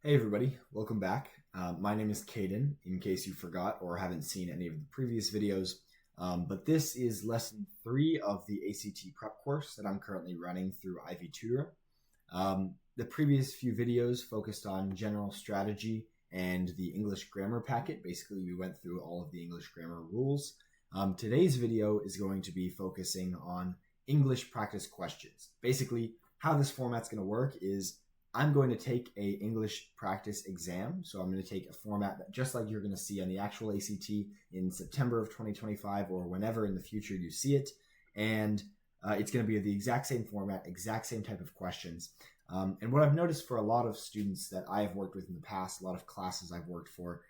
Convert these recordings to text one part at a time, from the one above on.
Hey everybody, welcome back. My name is Caden, in case you forgot or haven't seen any of the previous videos. But this is lesson 3 of the ACT prep course that I'm currently running through Ivy Tutor. The previous few videos focused on general strategy and the English grammar packet. Basically, we went through all of the English grammar rules. Today's video is going to be focusing on English practice questions. Basically, how this format's going to work is I'm going to take a English practice exam. So I'm going to take a format that just like you're going to see on the actual ACT in September of 2025 or whenever in the future you see it. And it's going to be the exact same format, exact same type of questions. And what I've noticed for a lot of students that I have worked with in the past, a lot of classes I've worked for,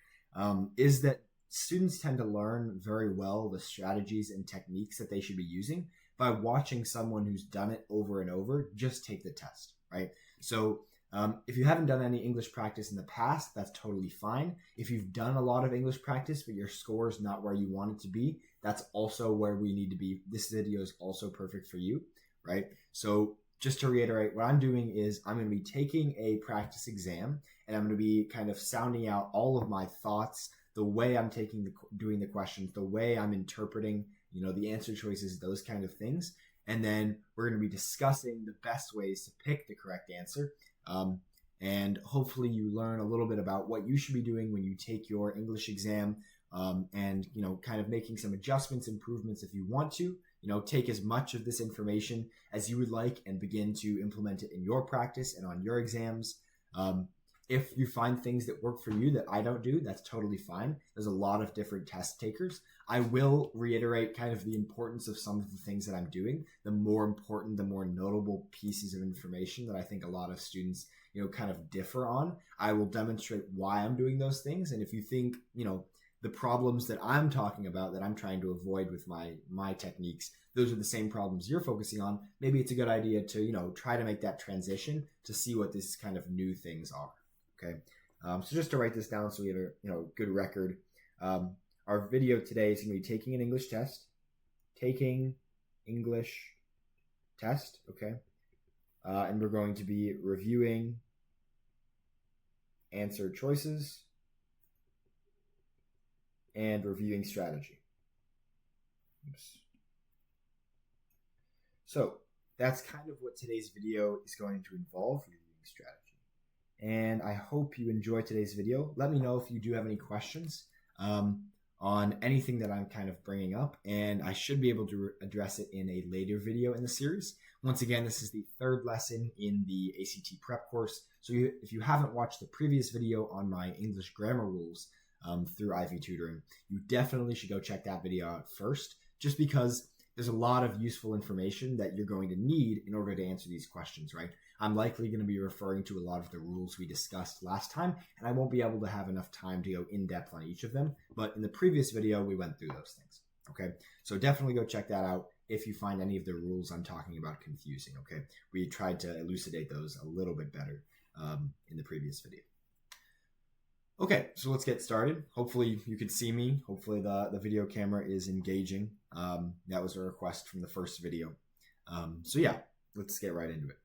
is that students tend to learn very well the strategies and techniques that they should be using by watching someone who's done it over and over just take the test, right? So if you haven't done any English practice in the past, that's totally fine. If you've done a lot of English practice, but your score is not where you want it to be, that's also where we need to be. This video is also perfect for you, right? So just to reiterate, what I'm doing is I'm going to be taking a practice exam and I'm going to be kind of sounding out all of my thoughts, the way I'm doing the questions, the way I'm interpreting, the answer choices, those kind of things. And then we're going to be discussing the best ways to pick the correct answer. And hopefully you learn a little bit about what you should be doing when you take your English exam, and, kind of making some adjustments, improvements if you want to, take as much of this information as you would like and begin to implement it in your practice and on your exams. If you find things that work for you that I don't do, that's totally fine. There's a lot of different test takers. I will reiterate kind of the importance of some of the things that I'm doing, the more important, the more notable pieces of information that I think a lot of students, kind of differ on. I will demonstrate why I'm doing those things. And if you think, the problems that I'm talking about that I'm trying to avoid with my techniques, those are the same problems you're focusing on, maybe it's a good idea to, try to make that transition to see what these kind of new things are. Okay, so just to write this down so we have a good record. Our video today is going to be taking an English test. Taking English test, okay? And we're going to be reviewing answer choices and reviewing strategy. Oops. So that's kind of what today's video is going to involve, reviewing strategy. And I hope you enjoy today's video. Let me know if you do have any questions on anything that I'm kind of bringing up, and I should be able to address it in a later video in the series. Once again, this is the third lesson in the ACT prep course. So if you haven't watched the previous video on my English grammar rules through Ivy Tutoring, you definitely should go check that video out first, just because there's a lot of useful information that you're going to need in order to answer these questions, right? I'm likely going to be referring to a lot of the rules we discussed last time, and I won't be able to have enough time to go in depth on each of them. But in the previous video, we went through those things, okay? So definitely go check that out if you find any of the rules I'm talking about confusing, okay? We tried to elucidate those a little bit better in the previous video. Okay, so let's get started. Hopefully you can see me. Hopefully the video camera is engaging. That was a request from the first video. So yeah, let's get right into it.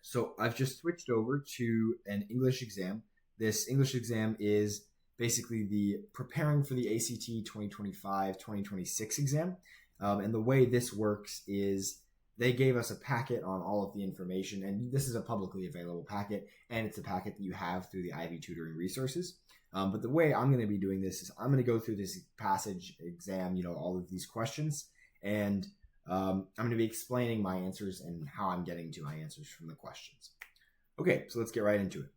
So I've just switched over to an English exam. This English exam is basically the preparing for the ACT 2025-2026 exam. And the way this works is they gave us a packet on all of the information, and this is a publicly available packet, and it's a packet that you have through the Ivy Tutoring resources. But the way I'm going to be doing this is I'm going to go through this passage exam, all of these questions, and I'm going to be explaining my answers and how I'm getting to my answers from the questions. Okay, so let's get right into it.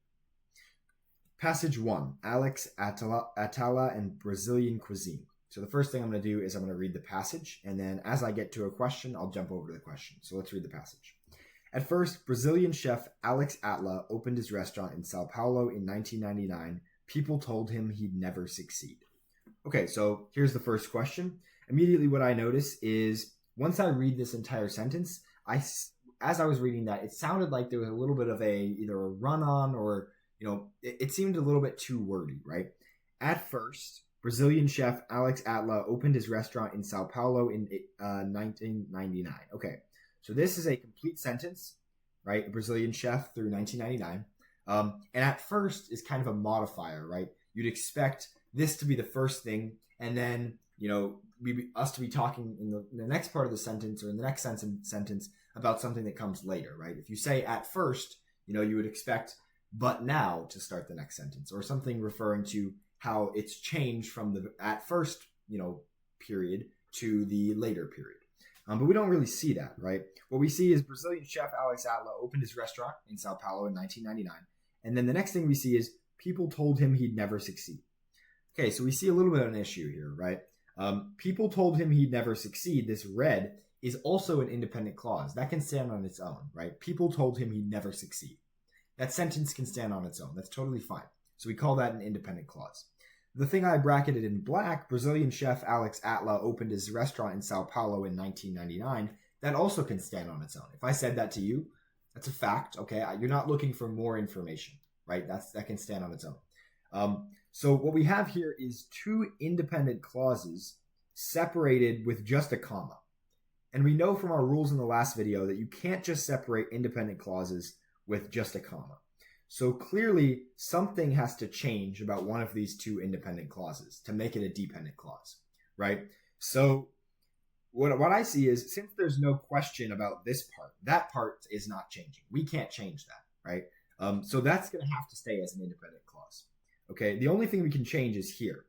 Passage 1, Alex Atala and Brazilian cuisine. So the first thing I'm going to do is I'm going to read the passage, and then as I get to a question, I'll jump over to the question. So let's read the passage. At first, Brazilian chef Alex Atala opened his restaurant in Sao Paulo in 1999. People told him he'd never succeed. Okay, so here's the first question. Immediately what I notice is once I read this entire sentence, as I was reading that, it sounded like there was a little bit of either a run-on or, it seemed a little bit too wordy, right? At first, Brazilian chef Alex Atala opened his restaurant in Sao Paulo in 1999. Okay, so this is a complete sentence, right? A Brazilian chef through 1999. And at first is kind of a modifier, right? You'd expect this to be the first thing, and then, us to be talking in the next part of the sentence or in the next sentence about something that comes later, right? If you say at first, you would expect but now to start the next sentence, or something referring to how it's changed from the at first, period to the later period. But we don't really see that, right? What we see is Brazilian chef Alex Atla opened his restaurant in Sao Paulo in 1999. And then the next thing we see is people told him he'd never succeed. Okay, so we see a little bit of an issue here, right? People told him he'd never succeed. This red is also an independent clause. That can stand on its own, right? People told him he'd never succeed. That sentence can stand on its own. That's totally fine. So we call that an independent clause. The thing I bracketed in black, Brazilian chef Alex Atla opened his restaurant in Sao Paulo in 1999, that also can stand on its own. If I said that to you, that's a fact, okay? You're not looking for more information, right? That can stand on its own. So what we have here is two independent clauses separated with just a comma. And we know from our rules in the last video that you can't just separate independent clauses with just a comma. So clearly something has to change about one of these two independent clauses to make it a dependent clause, right? So what I see is, since there's no question about this part, that part is not changing. We can't change that, right? So that's going to have to stay as an independent clause. Okay, the only thing we can change is here.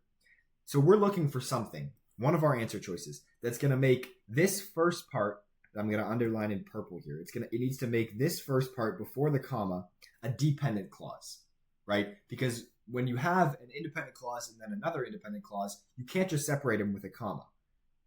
So we're looking for something, one of our answer choices, that's going to make this first part, that I'm going to underline in purple here, it needs to make this first part before the comma a dependent clause, right? Because when you have an independent clause and then another independent clause, you can't just separate them with a comma,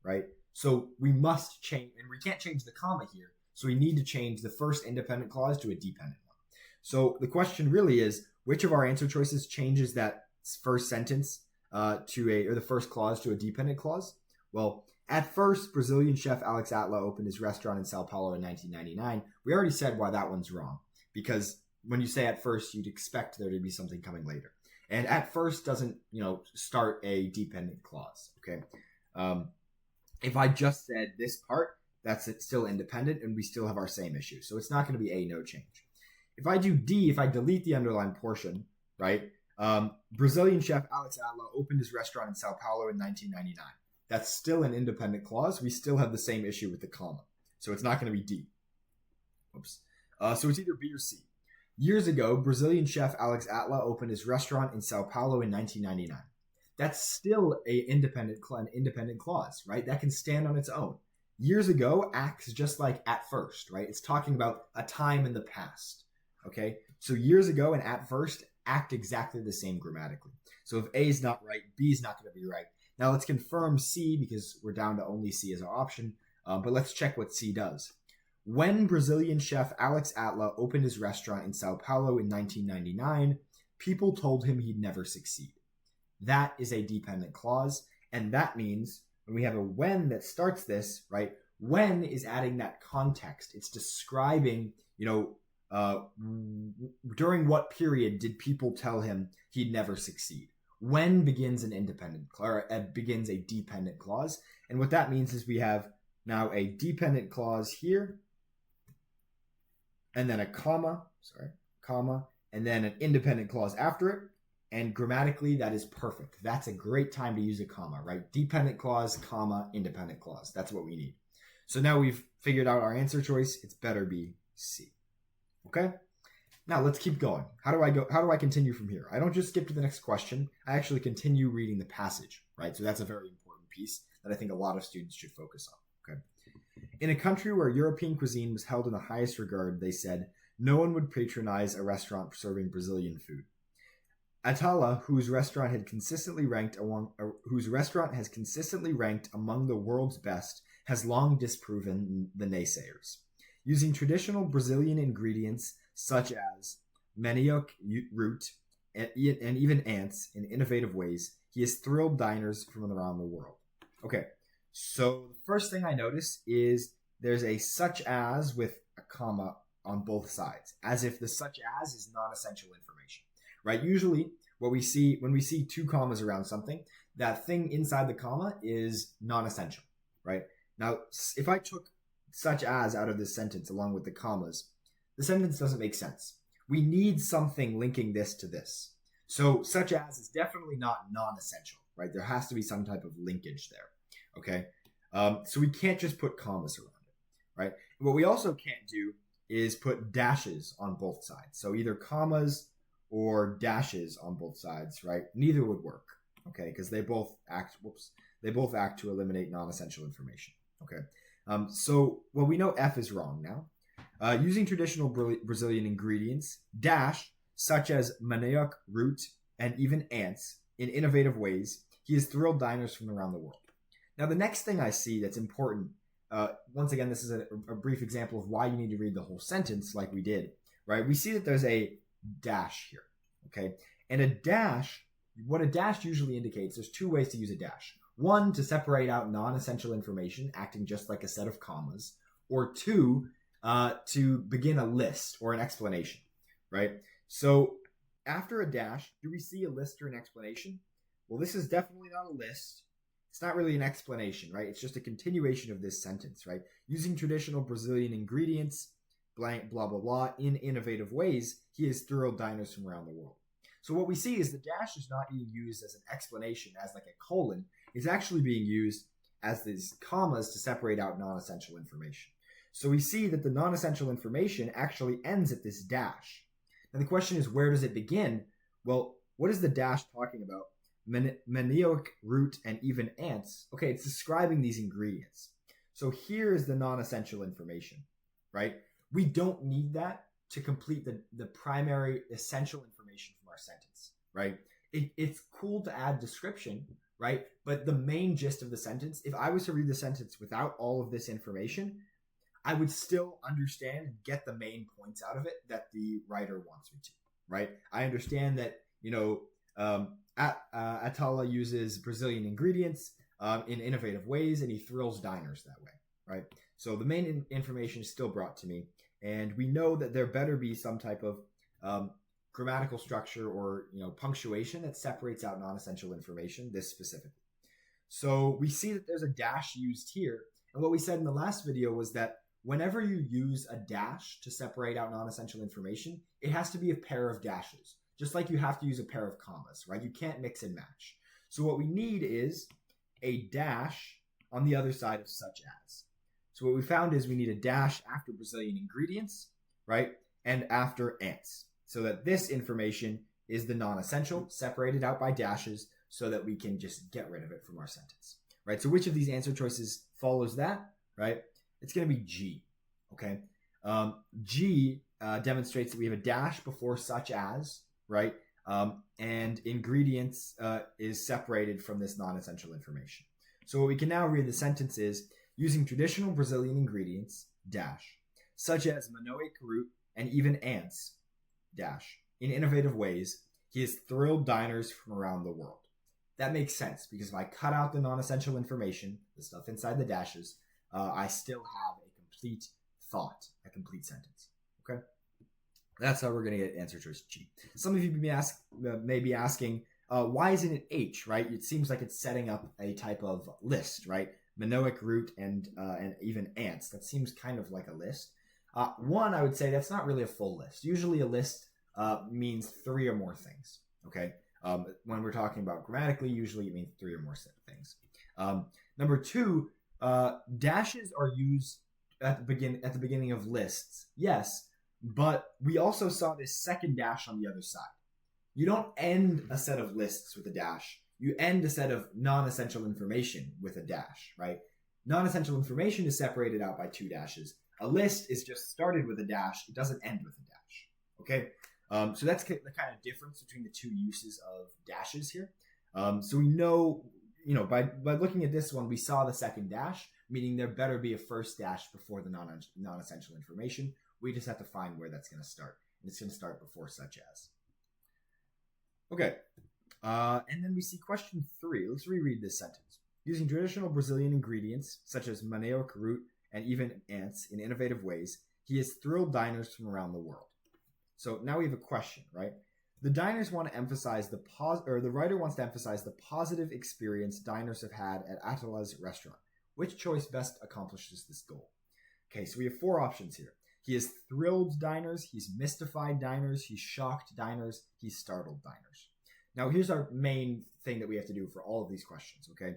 right? So we must change, and we can't change the comma here, so we need to change the first independent clause to a dependent one. So the question really is, which of our answer choices changes that first sentence or the first clause to a dependent clause? Well, at first, Brazilian chef Alex Atla opened his restaurant in Sao Paulo in 1999. We already said why that one's wrong, because when you say at first, you'd expect there to be something coming later. And at first doesn't, start a dependent clause, okay? If I just said this part, that's still independent, and we still have our same issue. So it's not going to be a no change. If I do D, if I delete the underlined portion, right? Brazilian chef Alex Atla opened his restaurant in Sao Paulo in 1999. That's still an independent clause. We still have the same issue with the comma. So it's not going to be D. Oops. So it's either B or C. Years ago, Brazilian chef Alex Atla opened his restaurant in Sao Paulo in 1999. That's still an independent clause, right? That can stand on its own. Years ago acts just like at first, right? It's talking about a time in the past, okay? So years ago and at first act exactly the same grammatically. So if A is not right, B is not going to be right. Now let's confirm C, because we're down to only C as our option, but let's check what C does. When Brazilian chef Alex Atla opened his restaurant in Sao Paulo in 1999, people told him he'd never succeed. That is a dependent clause, and that means when we have a when that starts this, right, when is adding that context. It's describing, during what period did people tell him he'd never succeed. When begins an independent or begins a dependent clause. And what that means is we have now a dependent clause here, and then a comma, and then an independent clause after it. And grammatically, that is perfect. That's a great time to use a comma, right? Dependent clause, comma, independent clause. That's what we need. So now we've figured out our answer choice. It's better be C. Okay? Now let's keep going. How do I continue from here? I don't just skip to the next question. I actually continue reading the passage, right? So that's a very important piece that I think a lot of students should focus on, okay? In a country where European cuisine was held in the highest regard, they said, no one would patronize a restaurant serving Brazilian food. Atala, whose restaurant has consistently ranked among the world's best, has long disproven the naysayers. Using traditional Brazilian ingredients such as manioc root and even ants in innovative ways, he has thrilled diners from around the world. Okay, so the first thing I notice is there's a such as with a comma on both sides, as if the such as is non-essential information, right? Usually what we see when we see two commas around something, that thing inside the comma is non-essential, right? Now, if I took such as out of this sentence along with the commas, the sentence doesn't make sense. we need something linking this to this. So such as is definitely not non-essential, right? There has to be some type of linkage there, okay? So we can't just put commas around it, right? What we also can't do is put dashes on both sides. So either commas or dashes on both sides, right? Neither would work, okay? Because they both act to eliminate non-essential information, okay? So we know F is wrong now. Using traditional Brazilian ingredients, dash, such as manioc root and even ants, in innovative ways, he has thrilled diners from around the world. Now, the next thing I see that's important, once again, this is a brief example of why you need to read the whole sentence like we did, right? We see that there's a dash here, okay? And a dash, what a dash usually indicates, there's two ways to use a dash. One, to separate out non-essential information, acting just like a set of commas, or two, to begin a list or an explanation, right? So after a dash, do we see a list or an explanation? Well, this is definitely not a list. It's not really an explanation, right? It's just a continuation of this sentence, right? Using traditional Brazilian ingredients, blank, blah, blah, blah, in innovative ways, he has thrilled diners from around the world. So what we see is the dash is not being used as an explanation, as like a colon. It's actually being used as these commas to separate out non-essential information. So we see that the non-essential information actually ends at this dash. And the question is, where does it begin? Well, what is the dash talking about? Manioc root and even ants. Okay, it's describing these ingredients. So here is the non-essential information, right? We don't need that to complete the primary essential information from our sentence, right? It's cool to add description, right? But the main gist of the sentence, if I was to read the sentence without all of this information, I would still understand and get the main points out of it that the writer wants me to, right? I understand that, Atala uses Brazilian ingredients in innovative ways, and he thrills diners that way, right? So the main information is still brought to me, and we know that there better be some type of grammatical structure or punctuation that separates out non-essential information, this specifically. So we see that there's a dash used here, and what we said in the last video was that whenever you use a dash to separate out non-essential information, it has to be a pair of dashes, just like you have to use a pair of commas, right? You can't mix and match. So what we need is a dash on the other side of such as. So what we found is we need a dash after Brazilian ingredients, right? And after ants, so that this information is the non-essential, separated out by dashes, so that we can just get rid of it from our sentence, right? So which of these answer choices follows that, right? It's going to be G, okay? G demonstrates that we have a dash before such as, right? And ingredients is separated from this non-essential information. So what we can now read the sentence is, using traditional Brazilian ingredients, dash, such as manioc root and even ants, dash, in innovative ways, he has thrilled diners from around the world. That makes sense, because if I cut out the non-essential information, the stuff inside the dashes, I still have a complete thought, a complete sentence, okay? That's how we're going to get answer choice G. Some of you may be asking, why isn't it H, right? It seems like it's setting up a type of list, right? Manioc root and even ants. That seems kind of like a list. One, I would say that's not really a full list. Usually a list means three or more things, okay? When we're talking about grammatically, usually it means three or more things. Number two, dashes are used at the beginning of lists, yes, but we also saw this second dash on the other side. You don't end a set of lists with a dash. You end a set of non-essential information with a dash, right? Non-essential information is separated out by two dashes. A list is just started with a dash. It doesn't end with a dash, okay? So that's the kind of difference between the two uses of dashes here. So we know, by looking at this one, we saw the second dash, meaning there better be a first dash before the non-essential information. We just have to find where that's going to start. And it's going to start before such as. Okay. And then we see question 3. Let's reread this sentence. Using traditional Brazilian ingredients, such as manioc root and even ants, in innovative ways, he has thrilled diners from around the world. So now we have a question, right? The diners want to emphasize the writer wants to emphasize the positive experience diners have had at Atala's restaurant. Which choice best accomplishes this goal? Okay, so we have 4 options here. He has thrilled diners, he's mystified diners, he's shocked diners, he's startled diners. Now, here's our main thing that we have to do for all of these questions, okay?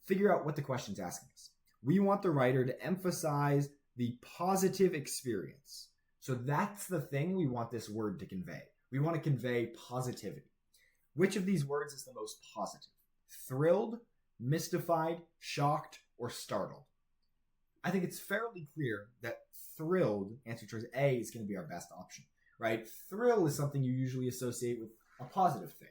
Figure out what the question's asking us. We want the writer to emphasize the positive experience. So that's the thing we want this word to convey. We want to convey positivity. Which of these words is the most positive? Thrilled, mystified, shocked, or startled? I think it's fairly clear that thrilled, answer choice A, is going to be our best option, right? Thrill is something you usually associate with a positive thing.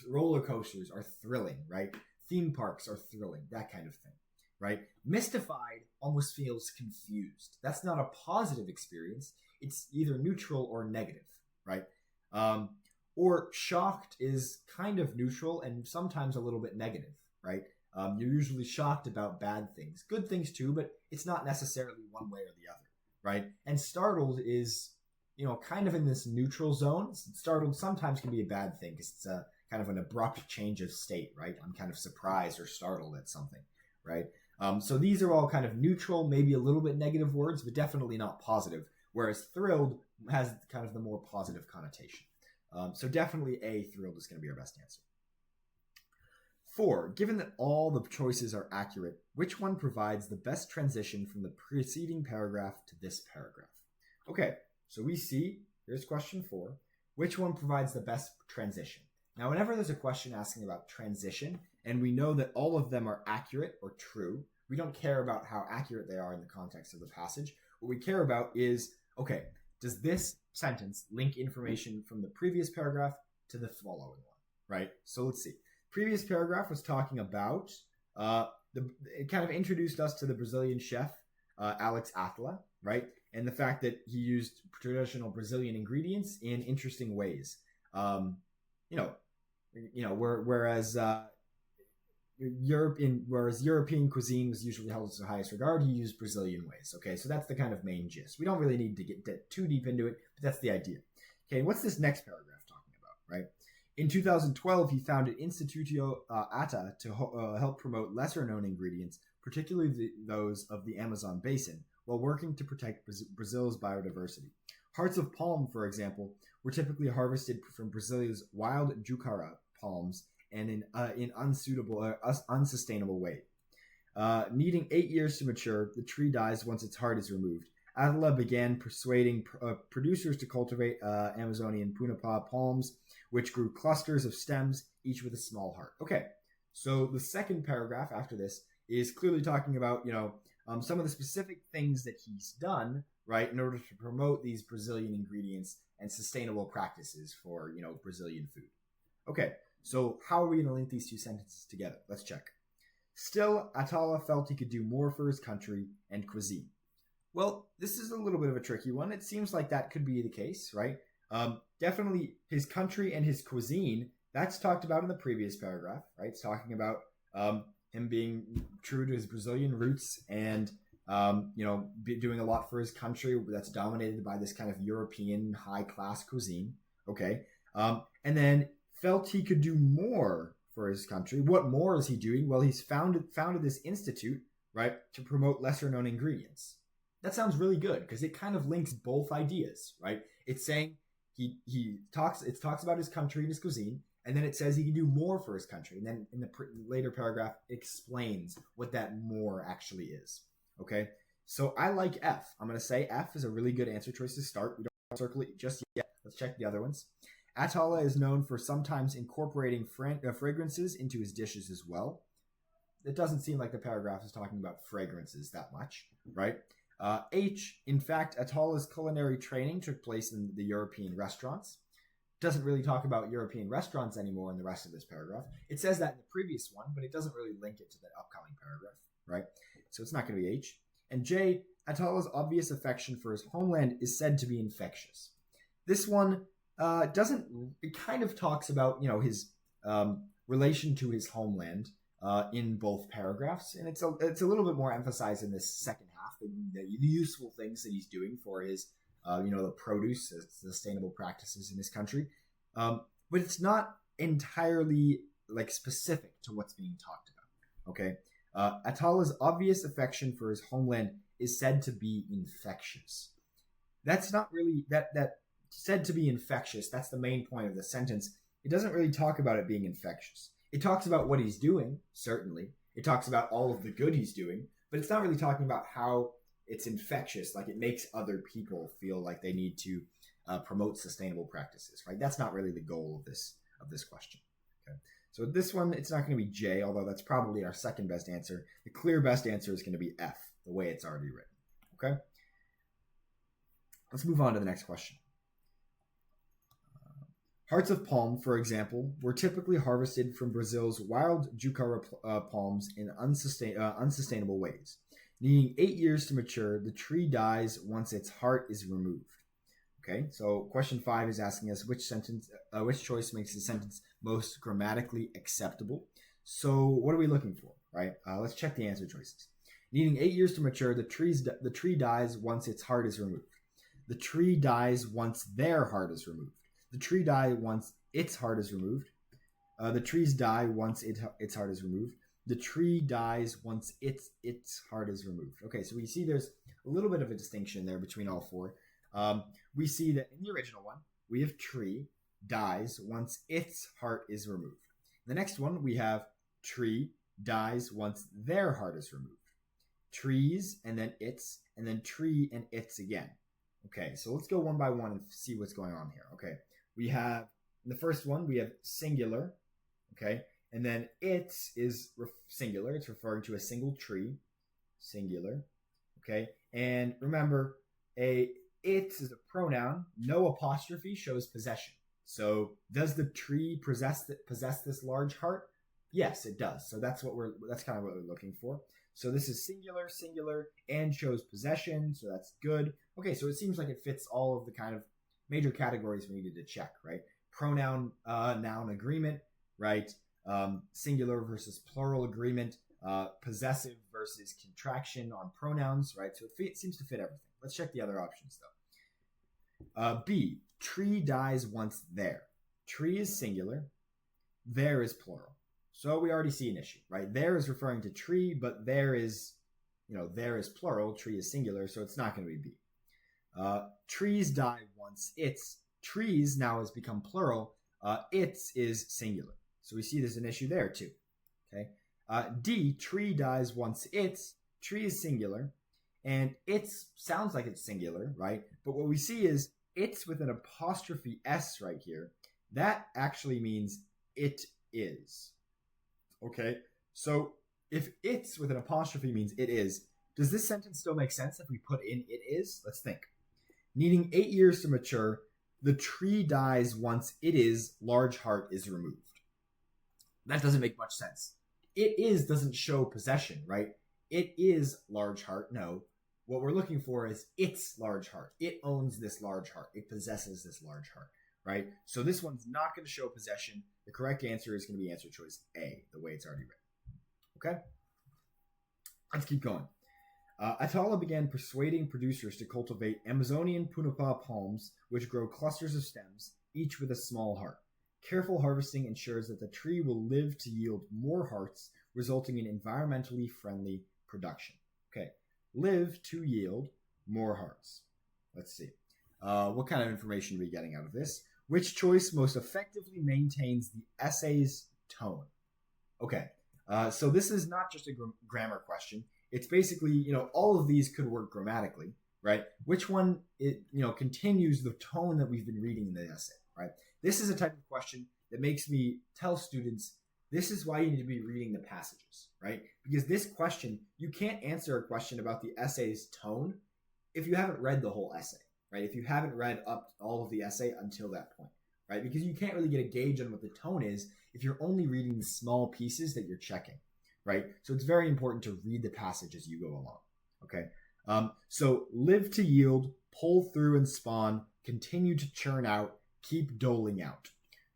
Roller coasters are thrilling, right? Theme parks are thrilling, that kind of thing, right? Mystified almost feels confused. That's not a positive experience. It's either neutral or negative, right? Or shocked is kind of neutral and sometimes a little bit negative, right? You're usually shocked about bad things, good things too, but it's not necessarily one way or the other, right? And startled is, kind of in this neutral zone. Startled sometimes can be a bad thing because it's a kind of an abrupt change of state, right? I'm kind of surprised or startled at something, right? So these are all kind of neutral, maybe a little bit negative words, but definitely not positive, whereas thrilled has kind of the more positive connotation. So definitely A, thrilled, is going to be our best answer. 4, given that all the choices are accurate, which one provides the best transition from the preceding paragraph to this paragraph? Okay, so we see, here's question 4, which one provides the best transition? Now, whenever there's a question asking about transition, and we know that all of them are accurate or true, we don't care about how accurate they are in the context of the passage. What we care about is, okay, does this sentence link information from the previous paragraph to the following one, right? So let's see. Previous paragraph was talking about, it kind of introduced us to the Brazilian chef, Alex Atala, right? And the fact that he used traditional Brazilian ingredients in interesting ways. Whereas European cuisine was usually held to the highest regard, he used Brazilian ways. Okay, so that's the kind of main gist. We don't really need to get too deep into it, but that's the idea. Okay, what's this next paragraph talking about, right? In 2012, he founded Instituto ATA to help promote lesser-known ingredients, particularly those of the Amazon basin, while working to protect Brazil's biodiversity. Hearts of palm, for example, were typically harvested from Brazil's wild jucara palms and in unsustainable way. Needing 8 years to mature, the tree dies once its heart is removed. Atala began persuading producers to cultivate Amazonian punapá palms, which grew clusters of stems, each with a small heart. Okay, so the second paragraph after this is clearly talking about, some of the specific things that he's done, right, in order to promote these Brazilian ingredients and sustainable practices for, Brazilian food. Okay, so how are we going to link these two sentences together? Let's check. Still, Atala felt he could do more for his country and cuisine. Well, this is a little bit of a tricky one. It seems like that could be the case, right? Definitely his country and his cuisine, that's talked about in the previous paragraph, right? It's talking about him being true to his Brazilian roots and, doing a lot for his country that's dominated by this kind of European high-class cuisine, okay? And then felt he could do more for his country. What more is he doing? Well, he's founded this institute, right, to promote lesser-known ingredients. That sounds really good because it kind of links both ideas, right? It's saying it talks about his country and his cuisine, and then it says he can do more for his country. And then in the later paragraph, it explains what that more actually is, okay? So I like F. I'm going to say F is a really good answer choice to start. We don't circle it just yet. Let's check the other ones. Atala is known for sometimes incorporating fragrances into his dishes as well. It doesn't seem like the paragraph is talking about fragrances that much, right? H, in fact, Atala's culinary training took place in the European restaurants. Doesn't really talk about European restaurants anymore in the rest of this paragraph. It says that in the previous one, but it doesn't really link it to the upcoming paragraph, right? So it's not going to be H. And J, Atala's obvious affection for his homeland is said to be infectious. This one it kind of talks about, his relation to his homeland in both paragraphs, and it's a little bit more emphasized in this second half, the useful things that he's doing for his the produce, sustainable practices in his country, but it's not entirely specific to what's being talked about. Okay, Atala's obvious affection for his homeland is said to be infectious. that's not really that said to be infectious. That's the main point of the sentence. It doesn't really talk about it being infectious. It talks about what he's doing, certainly. It talks about all of the good he's doing, but it's not really talking about how it's infectious, like it makes other people feel like they need to promote sustainable practices, right? That's not really the goal of this question. Okay, so this one, it's not going to be J, although that's probably our second best answer. The clear best answer is going to be F, the way it's already written. Okay, let's move on to the next question. Hearts of palm, for example, were typically harvested from Brazil's wild jucara palms in unsustainable ways. Needing 8 years to mature, the tree dies once its heart is removed. Okay, so question 5 is asking us which choice makes the sentence most grammatically acceptable. So what are we looking for, right? Let's check the answer choices. Needing 8 years to mature, the tree dies once its heart is removed. The tree dies once their heart is removed. The tree dies once its heart is removed. The trees die once its heart is removed. The tree dies once its heart is removed. Okay, so we see there's a little bit of a distinction there between all four. We see that in the original one, we have tree dies once its heart is removed. The next one, we have tree dies once their heart is removed. Trees, and then its, and then tree and its again. Okay, so let's go one by one and see what's going on here. Okay, we have, in the first one, we have singular, okay, and then its is singular. It's referring to a single tree, singular, okay, and remember, its is a pronoun. No apostrophe shows possession. So does the tree possess this large heart? Yes, it does. So that's kind of what we're looking for. So this is singular, singular, and shows possession. So that's good. Okay, so it seems like it fits all of the kind of major categories we needed to check, right? Pronoun, noun agreement, right? Singular versus plural agreement, possessive versus contraction on pronouns, right? So it seems to fit everything. Let's check the other options, though. B, tree dies once there. Tree is singular. There is plural. So we already see an issue, right? There is referring to tree, but there is plural. Tree is singular, so it's not going to be B. Trees die once its. Trees now has become plural. Its is singular. So we see there's an issue there, too. Okay. D, tree dies once its. Tree is singular. And it's sounds like it's singular, right? But what we see is it's with an apostrophe S right here. That actually means it is. Okay? So if it's with an apostrophe means it is, does this sentence still make sense if we put in it is? Let's think. Needing 8 years to mature, the tree dies once it is, large heart is removed. That doesn't make much sense. It is doesn't show possession, right? It is large heart. No. What we're looking for is its large heart. It owns this large heart. It possesses this large heart, right? So this one's not going to show possession. The correct answer is going to be answer choice A, the way it's already written. Okay? Let's keep going. Atala began persuading producers to cultivate Amazonian punapa palms, which grow clusters of stems, each with a small heart. Careful harvesting ensures that the tree will live to yield more hearts, resulting in environmentally friendly production. Okay. Live to yield more hearts. Let's see. What kind of information are we getting out of this? Which choice most effectively maintains the essay's tone? Okay. So this is not just a grammar question. It's basically, all of these could work grammatically, right? Which one, continues the tone that we've been reading in the essay, right? This is a type of question that makes me tell students, this is why you need to be reading the passages, right? Because this question, you can't answer a question about the essay's tone if you haven't read the whole essay, right? If you haven't read up all of the essay until that point, right? Because you can't really get a gauge on what the tone is if you're only reading the small pieces that you're checking, right? So it's very important to read the passage as you go along, okay? So live to yield, pull through and spawn, continue to churn out, keep doling out.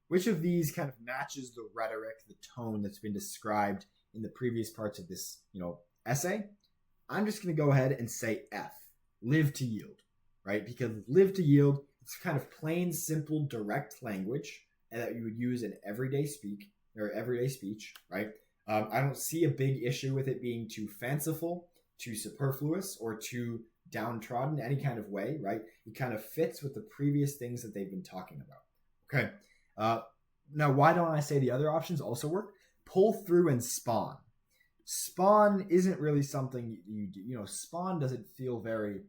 Which of these kind of matches the rhetoric, the tone that's been described in the previous parts of this, essay? I'm just going to go ahead and say F, live to yield, right? Because live to yield, it's kind of plain, simple, direct language that you would use in everyday speech, right? I don't see a big issue with it being too fanciful, too superfluous, or too downtrodden, any kind of way, right? It kind of fits with the previous things that they've been talking about. Okay. Now, why don't I say the other options also work? Pull through and spawn. Spawn isn't really something you do. You know, spawn doesn't feel very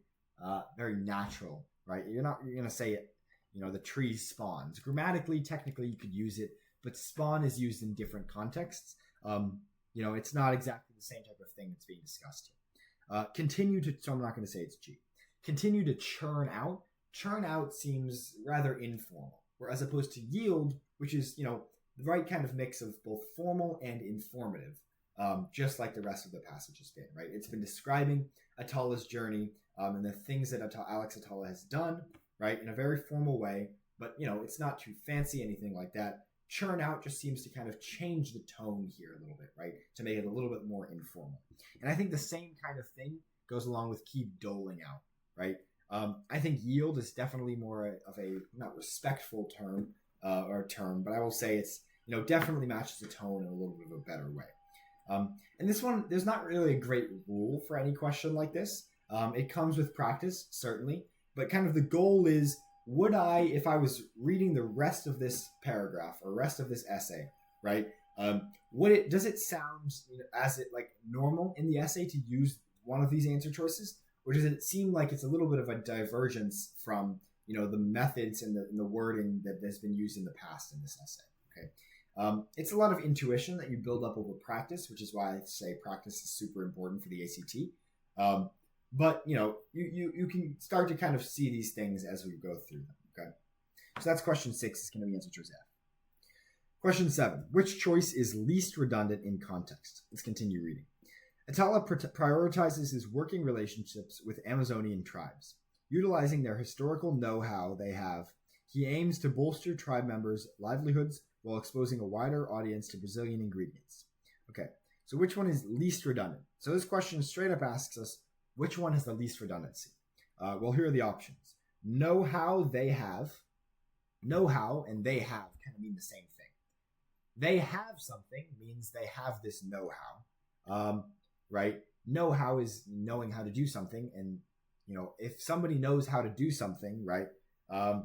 natural, right? You're going to say it, you know, the tree spawns. Grammatically, technically, you could use it, but spawn is used in different contexts. You know, it's not exactly the same type of thing that's being discussed here. Continue to, so I'm not going to say it's G. Continue to churn out. Churn out seems rather informal, as opposed to yield, which is, you know, the right kind of mix of both formal and informative, just like the rest of the passage has been, right? It's been describing Atala's journey and the things that Alex Atala has done, right, in a very formal way, but, you know, it's not too fancy, anything like that. Churn out just seems to kind of change the tone here a little bit, right, to make it a little bit more informal. And I think the same kind of thing goes along with keep doling out, right? I think yield is definitely more of a not respectful term, but I will say it's, you know, definitely matches the tone in a little bit of a better way. And this one, there's not really a great rule for any question like this. It comes with practice, certainly, but kind of the goal is, would I, if I was reading the rest of this paragraph or rest of this essay, right, does it sound, you know, as it like normal in the essay to use one of these answer choices? Or does it seem like it's a little bit of a divergence from, you know, the methods and the wording that has been used in the past in this essay? Okay, it's a lot of intuition that you build up over practice, which is why I say practice is super important for the ACT. But, you know, you can start to kind of see these things as we go through them. Okay, so that's question 6. Is going to be answer choice F. Question 7. Which choice is least redundant in context? Let's continue reading. Atala prioritizes his working relationships with Amazonian tribes. Utilizing their historical know-how they have, he aims to bolster tribe members' livelihoods while exposing a wider audience to Brazilian ingredients. Okay, so which one is least redundant? So this question straight up asks us, which one has the least redundancy? Well, here are the options. Know-how they have. Know-how and they have kind of mean the same thing. They have something means they have this know-how. Right? Know-how is knowing how to do something, and, you know, if somebody knows how to do something, right? Or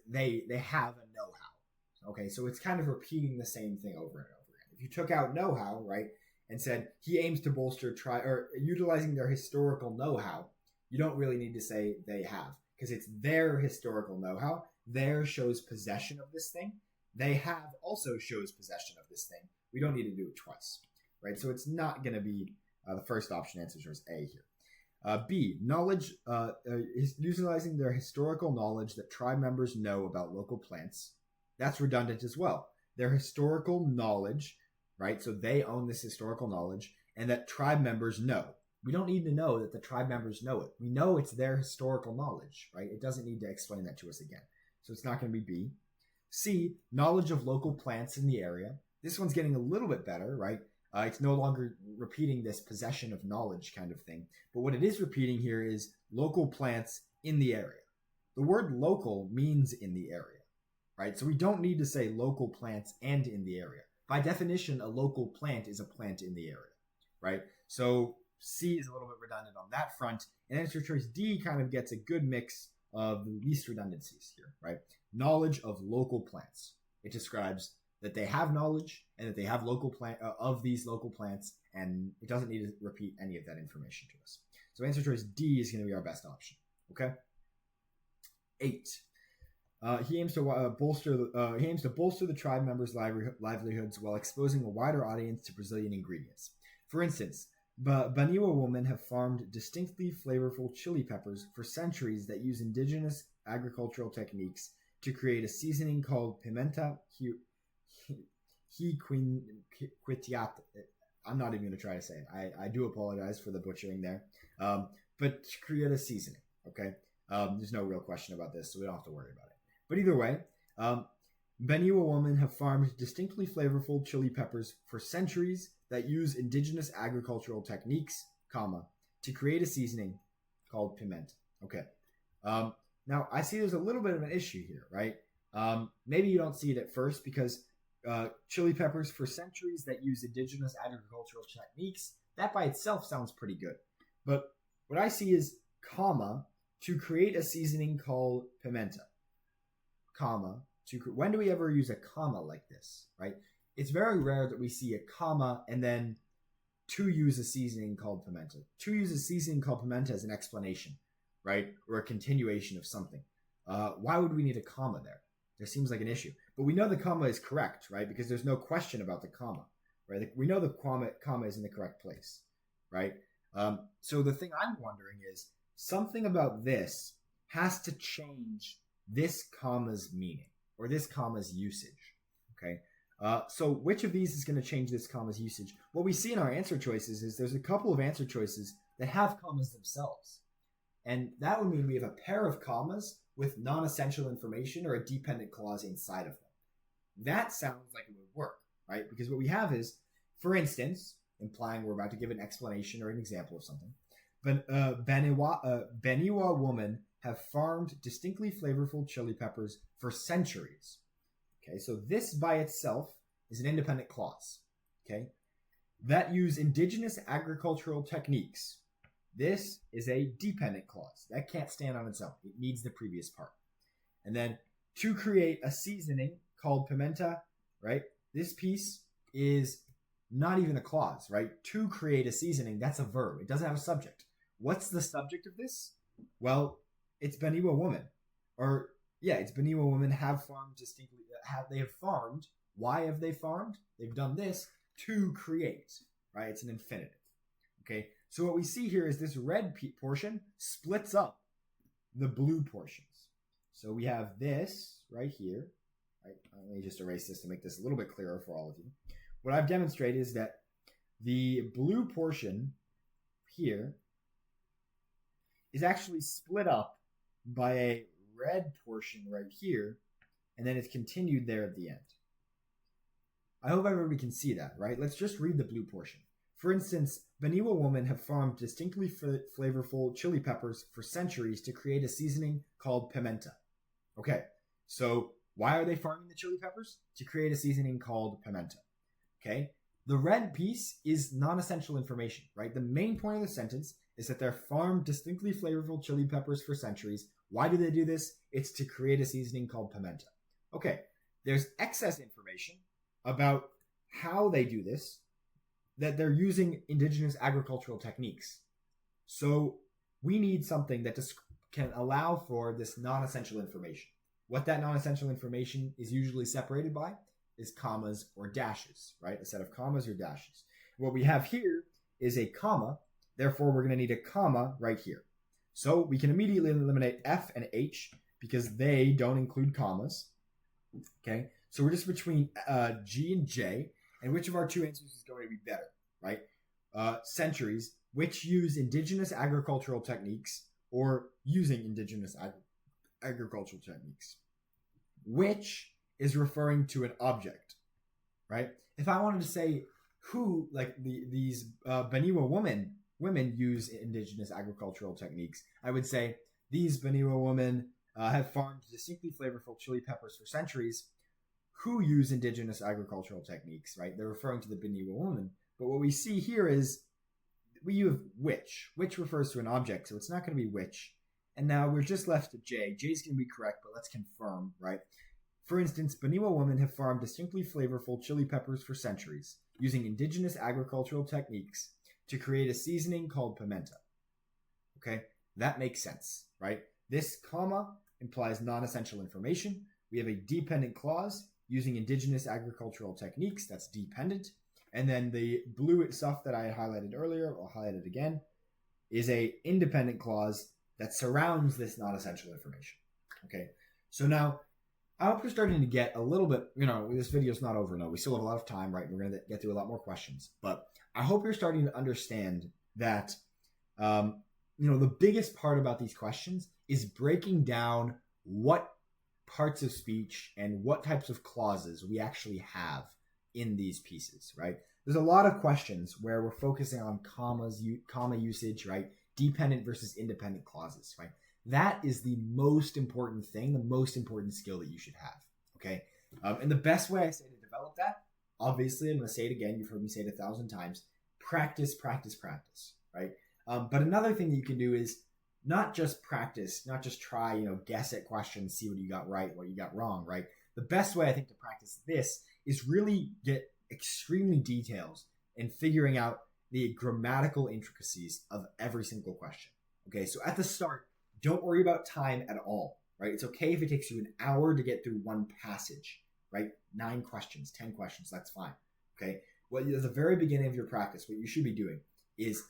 they have a know-how. Okay, so it's kind of repeating the same thing over and over again. If you took out know-how, right, and said he aims to bolster or utilizing their historical know-how, you don't really need to say they have, because it's their historical know-how. Their shows possession of this thing. They have also shows possession of this thing. We don't need to do it twice. Right, so it's not going to be the first option. Answer choice A here. B, knowledge is utilizing their historical knowledge that tribe members know about local plants. That's redundant as well. Their historical knowledge, right? So they own this historical knowledge, and that tribe members know. We don't need to know that the tribe members know it. We know it's their historical knowledge, right? It doesn't need to explain that to us again. So it's not going to be B. C, knowledge of local plants in the area. This one's getting a little bit better, right? It's no longer repeating this possession of knowledge kind of thing. But what it is repeating here is local plants in the area. The word local means in the area, right? So we don't need to say local plants and in the area. By definition, a local plant is a plant in the area, right? So C is a little bit redundant on that front. And answer choice D kind of gets a good mix of the least redundancies here, right? Knowledge of local plants. It describes that they have knowledge and that they have local of these local plants, and it doesn't need to repeat any of that information to us. So answer choice D is going to be our best option. Okay. 8. He aims to bolster the tribe members' livelihoods while exposing a wider audience to Brazilian ingredients. For instance, Baniwa women have farmed distinctly flavorful chili peppers for centuries that use indigenous agricultural techniques to create a seasoning called pimenta quitiata. I'm not even going to try to say it. I do apologize for the butchering there. But to create a seasoning, okay? There's no real question about this, so we don't have to worry about it. But either way, Baniwa women have farmed distinctly flavorful chili peppers for centuries that use indigenous agricultural techniques, to create a seasoning called pimenta. Okay. Now, I see there's a little bit of an issue here, right? Maybe you don't see it at first because chili peppers for centuries that use indigenous agricultural techniques, that by itself sounds pretty good. But what I see is comma to create a seasoning called pimenta. Comma when do we ever use a comma like this, right? It's very rare that we see a comma and then to use a seasoning called pimenta. To use a seasoning called pimenta as an explanation, right? Or a continuation of something. Why would we need a comma there? There seems like an issue. But we know the comma is correct, right? Because there's no question about the comma, right? We know the comma is in the correct place, right? So the thing I'm wondering is something about this has to change this comma's meaning or this comma's usage, okay? So which of these is going to change this comma's usage? What we see in our answer choices is there's a couple of answer choices that have commas themselves. And that would mean we have a pair of commas with non-essential information or a dependent clause inside of them. That sounds like it would work, right? Because what we have is, for instance, implying we're about to give an explanation or an example of something, but Beniwa women have farmed distinctly flavorful chili peppers for centuries. Okay, so this by itself is an independent clause, okay, that use indigenous agricultural techniques. This is a dependent clause. That can't stand on its own. It needs the previous part. And then to create a seasoning called pimenta, right, this piece is not even a clause, right? To create a seasoning, that's a verb. It doesn't have a subject. What's the subject of this? Well, it's Beniwa woman. Or, yeah, it's Beniwa women have farmed distinctly. They have farmed. Why have they farmed? They've done this to create, right? It's an infinitive. Okay, so what we see here is this red portion splits up the blue portions. So we have this right here. Right? Let me just erase this to make this a little bit clearer for all of you. What I've demonstrated is that the blue portion here is actually split up by a red portion right here, and then it's continued there at the end. I hope everybody can see that, right? Let's just read the blue portion. For instance, Beniwa women have farmed distinctly flavorful chili peppers for centuries to create a seasoning called pimenta. Okay, so why are they farming the chili peppers? To create a seasoning called pimenta. Okay, the red piece is non-essential information, right? The main point of the sentence is that they're farmed distinctly flavorful chili peppers for centuries. Why do they do this? It's to create a seasoning called pimenta. Okay, there's excess information about how they do this, that they're using indigenous agricultural techniques. So we need something that can allow for this non-essential information. What that non-essential information is usually separated by is commas or dashes, right? A set of commas or dashes. What we have here is a comma. Therefore, we're going to need a comma right here. So we can immediately eliminate F and H because they don't include commas. Okay, so we're just between G and J. And which of our two answers is going to be better, right? Centuries, which use indigenous agricultural techniques or using indigenous agricultural techniques. Which is referring to an object, right? If I wanted to say who, like these Beniwa women use indigenous agricultural techniques, I would say these Beniwa women have farmed distinctly flavorful chili peppers for centuries who use indigenous agricultural techniques, right? They're referring to the Beniwa woman. But what we see here is we have which. Which refers to an object, so it's not going to be which. And now we're just left to J. J is going to be correct, but let's confirm, right? For instance, Beniwa women have farmed distinctly flavorful chili peppers for centuries, using indigenous agricultural techniques to create a seasoning called pimenta. Okay, that makes sense, right? This comma implies non-essential information. We have a dependent clause using indigenous agricultural techniques. That's dependent. And then the blue stuff that I highlighted earlier, I'll highlight it again, is a independent clause that surrounds this non-essential information. Okay, so now I hope you're starting to get a little bit, this video's not over. No, we still have a lot of time, right? We're going to get through a lot more questions. But I hope you're starting to understand that, the biggest part about these questions is breaking down what parts of speech and what types of clauses we actually have in these pieces, right? There's a lot of questions where we're focusing on comma usage, right? Dependent versus independent clauses, right? That is the most important thing, the most important skill that you should have, okay? And the best way I say to develop that, obviously, I'm going to say it again. You've heard me say it 1,000 times. Practice, practice, practice, right? But another thing that you can do is not just practice, not just try, guess at questions, see what you got right, what you got wrong, right? The best way I think to practice this is really get extremely detailed in figuring out the grammatical intricacies of every single question. Okay, so at the start, don't worry about time at all, right? It's okay if it takes you an hour to get through one passage, right? 9 questions, 10 questions, that's fine. Okay, well, at the very beginning of your practice, what you should be doing is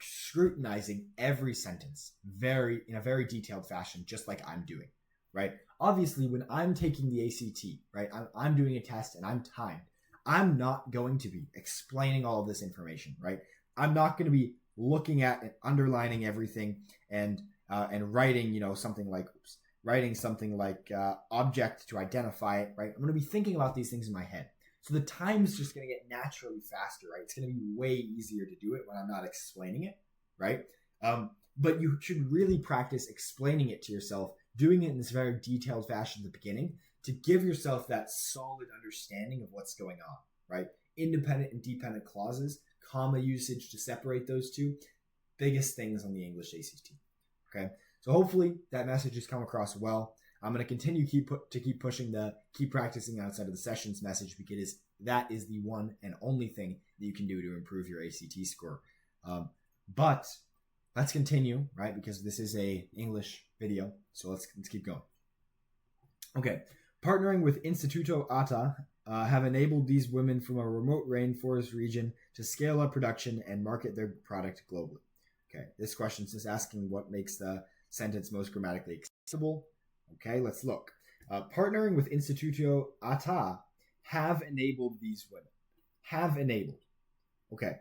scrutinizing every sentence in a very detailed fashion, just like I'm doing, right? Obviously, when I'm taking the ACT, right, I'm doing a test and I'm timed, I'm not going to be explaining all of this information, right? I'm not going to be looking at and underlining everything and writing, something like object to identify it, right? I'm going to be thinking about these things in my head. So the time's just going to get naturally faster, right? It's going to be way easier to do it when I'm not explaining it, right? But you should really practice explaining it to yourself, doing it in this very detailed fashion at the beginning to give yourself that solid understanding of what's going on, right? Independent and dependent clauses, comma usage to separate those two, biggest things on the English ACT, okay? So hopefully that message has come across well. I'm going to continue to keep pushing the keep practicing outside of the sessions message because that is the one and only thing that you can do to improve your ACT score. But let's continue, right? Because this is a English video, so let's keep going. Okay, partnering with Instituto ATA have enabled these women from a remote rainforest region to scale up production and market their product globally. Okay, this question is asking what makes the sentence most grammatically acceptable. Okay, let's look. Partnering with Instituto ATA have enabled these women. Have enabled. Okay,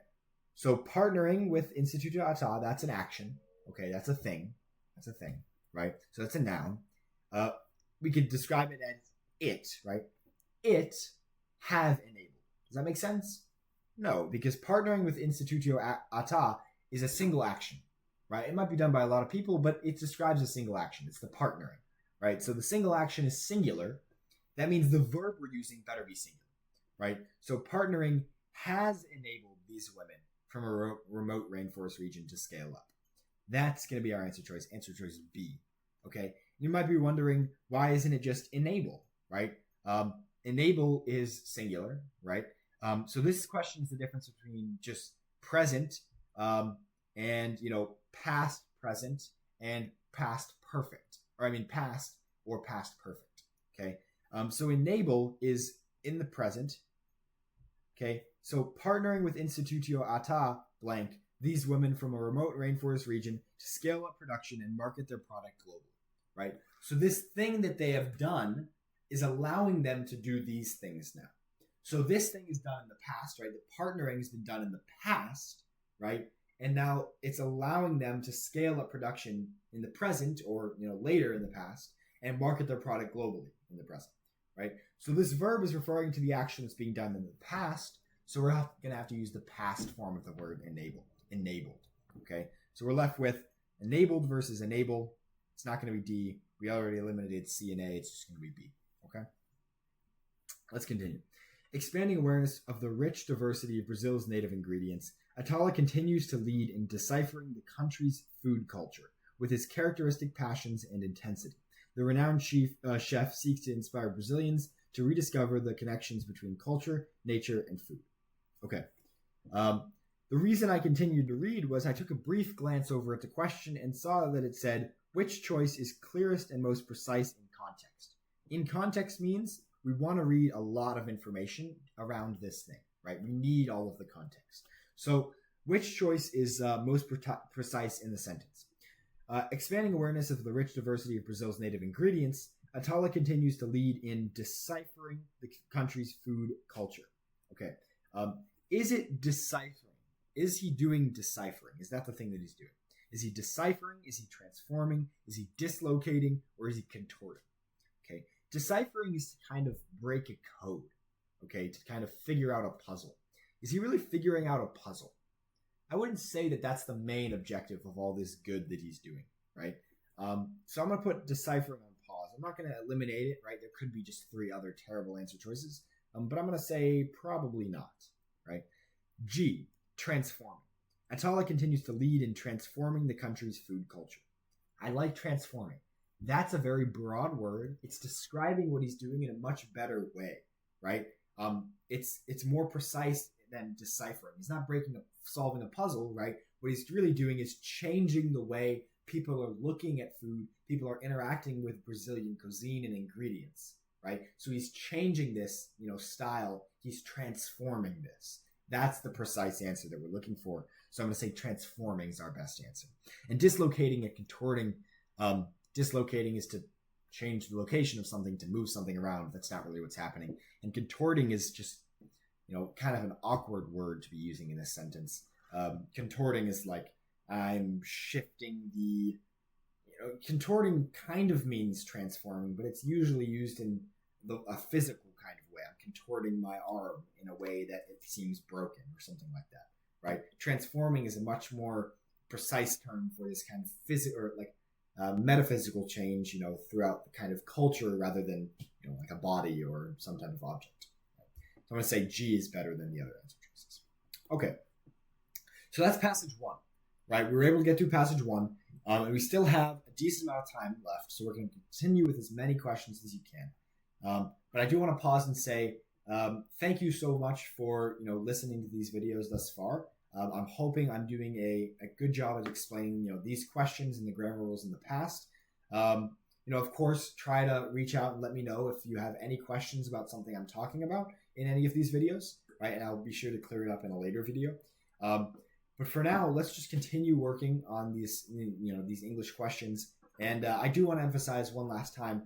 so partnering with Instituto ATA, that's an action. Okay, that's a thing. That's a thing, right? So that's a noun. We could describe it as it, right? It have enabled. Does that make sense? No, because partnering with Instituto ATA is a single action, right? It might be done by a lot of people, but it describes a single action. It's the partnering. Right, so the single action is singular. That means the verb we're using better be singular, right? So partnering has enabled these women from a remote rainforest region to scale up. That's going to be our answer choice. Answer choice B, okay? You might be wondering, why isn't it just enable, right? Enable is singular, right? So this question is the difference between just present and, past present and past perfect. Past or past perfect, okay? So enable is in the present, okay? So partnering with Instituto ATA, blank, these women from a remote rainforest region to scale up production and market their product globally, right? So this thing that they have done is allowing them to do these things now. So this thing is done in the past, right? The partnering has been done in the past, right? And now it's allowing them to scale up production in the present or later in the past and market their product globally in the present, right? So this verb is referring to the action that's being done in the past. So we're going to have to use the past form of the word enable. Enabled, okay? So we're left with enabled versus enable. It's not going to be D. We already eliminated C and A. It's just going to be B, okay? Let's continue. Expanding awareness of the rich diversity of Brazil's native ingredients, Atala continues to lead in deciphering the country's food culture with his characteristic passions and intensity. The renowned chef seeks to inspire Brazilians to rediscover the connections between culture, nature, and food. Okay. The reason I continued to read was I took a brief glance over at the question and saw that it said, which choice is clearest and most precise in context? In context means we want to read a lot of information around this thing, right? We need all of the context. So which choice is most precise in the sentence? Expanding awareness of the rich diversity of Brazil's native ingredients, Atala continues to lead in deciphering the country's food culture. Okay. Is it deciphering? Is he doing deciphering? Is that the thing that he's doing? Is he deciphering? Is he transforming? Is he dislocating? Or is he contorting? Okay. Deciphering is to kind of break a code. Okay. To kind of figure out a puzzle. Is he really figuring out a puzzle? I wouldn't say that that's the main objective of all this good that he's doing, right? So I'm going to put deciphering on pause. I'm not going to eliminate it, right? There could be just 3 other terrible answer choices, but I'm going to say probably not, right? G, transforming. Atala continues to lead in transforming the country's food culture. I like transforming. That's a very broad word. It's describing what he's doing in a much better way, right? It's more precise than deciphering. He's not solving a puzzle, right? What he's really doing is changing the way people are looking at food. People are interacting with Brazilian cuisine and ingredients, right? So he's changing this, style. He's transforming this. That's the precise answer that we're looking for. So I'm going to say transforming is our best answer. And dislocating and contorting. Dislocating is to change the location of something, to move something around. That's not really what's happening. And contorting is just, kind of an awkward word to be using in this sentence. Contorting is like I'm shifting the, contorting kind of means transforming, but it's usually used in a physical kind of way. I'm contorting my arm in a way that it seems broken or something like that, right? Transforming is a much more precise term for this kind of physical or like metaphysical change, throughout the kind of culture rather than, like a body or some type of object. I'm going to say G is better than the other answer choices. Okay. So that's passage 1, right? We were able to get through passage 1, and we still have a decent amount of time left, so we're going to continue with as many questions as you can. But I do want to pause and say thank you so much for listening to these videos thus far. I'm hoping I'm doing a good job at explaining these questions and the grammar rules in the past. Of course, try to reach out and let me know if you have any questions about something I'm talking about in any of these videos, right? And I'll be sure to clear it up in a later video. But for now, let's just continue working on these English questions. And I do want to emphasize one last time,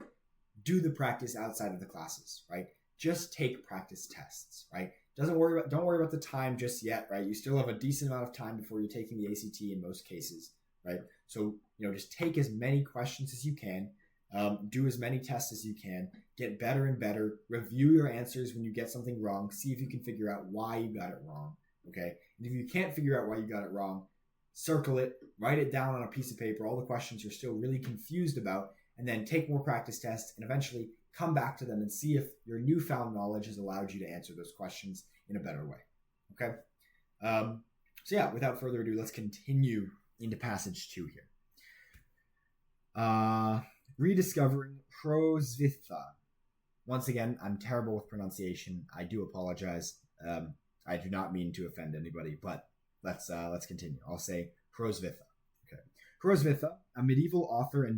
do the practice outside of the classes, right? Just take practice tests, right? Don't worry about the time just yet, right? You still have a decent amount of time before you're taking the ACT in most cases, right? So, just take as many questions as you can, do as many tests as you can, get better and better, review your answers when you get something wrong, see if you can figure out why you got it wrong, okay? And if you can't figure out why you got it wrong, circle it, write it down on a piece of paper, all the questions you're still really confused about, and then take more practice tests and eventually come back to them and see if your newfound knowledge has allowed you to answer those questions in a better way, okay? So yeah, without further ado, let's continue into passage 2 here. Rediscovering prosvitha. Once again, I'm terrible with pronunciation. I do apologize. I do not mean to offend anybody, but let's continue. I'll say prosvitha. Okay, Prosvitha, a medieval author and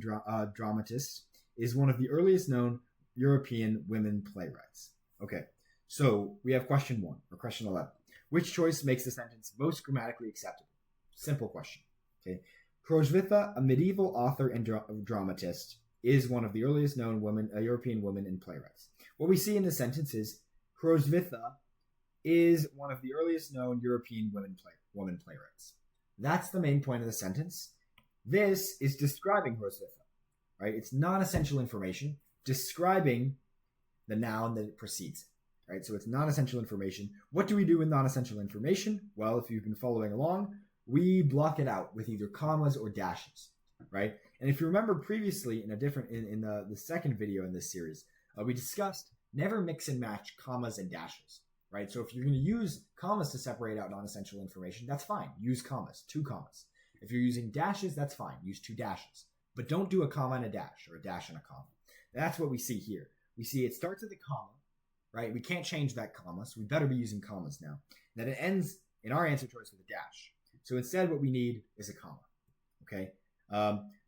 dramatist, is one of the earliest known European women playwrights. Okay, so we have question 1 or question 11. Which choice makes the sentence most grammatically acceptable? Simple question. Okay, Prosvitha, a medieval author and dramatist, is one of the earliest known European women and playwrights. What we see in the sentence is Prosvitha is one of the earliest known European women playwrights. That's the main point of the sentence. This is describing Prosvitha, right? It's non-essential information describing the noun that precedes it, right? So it's non-essential information. What do we do with non-essential information? Well, if you've been following along, we block it out with either commas or dashes, right? And if you remember previously in the second video in this series, we discussed never mix and match commas and dashes, right? So if you're going to use commas to separate out non-essential information, that's fine. Use commas, 2 commas. If you're using dashes, that's fine. Use 2 dashes. But don't do a comma and a dash or a dash and a comma. That's what we see here. We see it starts with a comma, right? We can't change that comma, so we better be using commas now. And then it ends in our answer choice with a dash. So instead what we need is a comma, okay?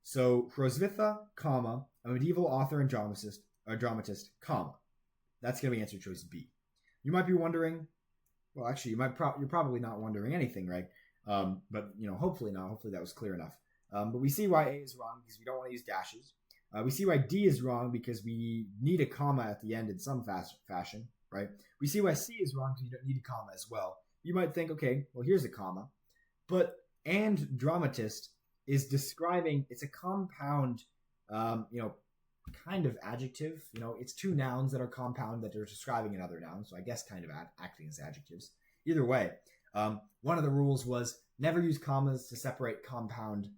So Prosvitha, comma, a medieval author and dramatist, comma. That's going to be answer choice B. You might be wondering, well, actually, you're probably not wondering anything, right? But hopefully not. Hopefully that was clear enough. But we see why A is wrong because we don't want to use dashes. We see why D is wrong because we need a comma at the end in some fashion, right? We see why C is wrong because you don't need a comma as well. You might think, okay, well, here's a comma. But and dramatist is describing, it's a compound, kind of adjective. It's 2 nouns that are compound that are describing another noun. So I guess kind of acting as adjectives. Either way, one of the rules was never use commas to separate compound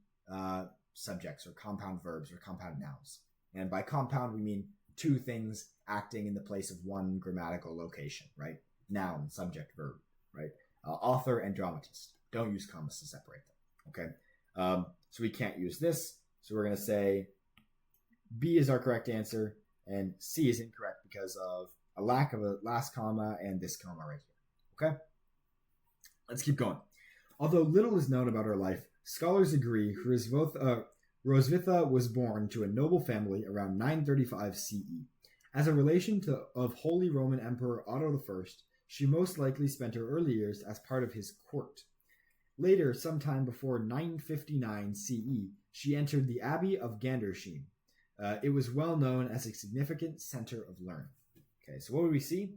subjects or compound verbs or compound nouns. And by compound, we mean 2 things acting in the place of 1 grammatical location, right? Noun, subject, verb, right? Author and dramatist. don't use commas to separate them. Okay, so we can't use this. So we're going to say B is our correct answer, and C is incorrect because of a lack of a last comma and this comma right here. Okay, let's keep going. Although little is known about her life, scholars agree Roswitha was born to a noble family around 935 CE. As a relation of Holy Roman Emperor Otto I, she most likely spent her early years as part of his court. Later, sometime before 959 CE, she entered the Abbey of Gandersheim. It was well known as a significant center of learning. Okay, so what do we see?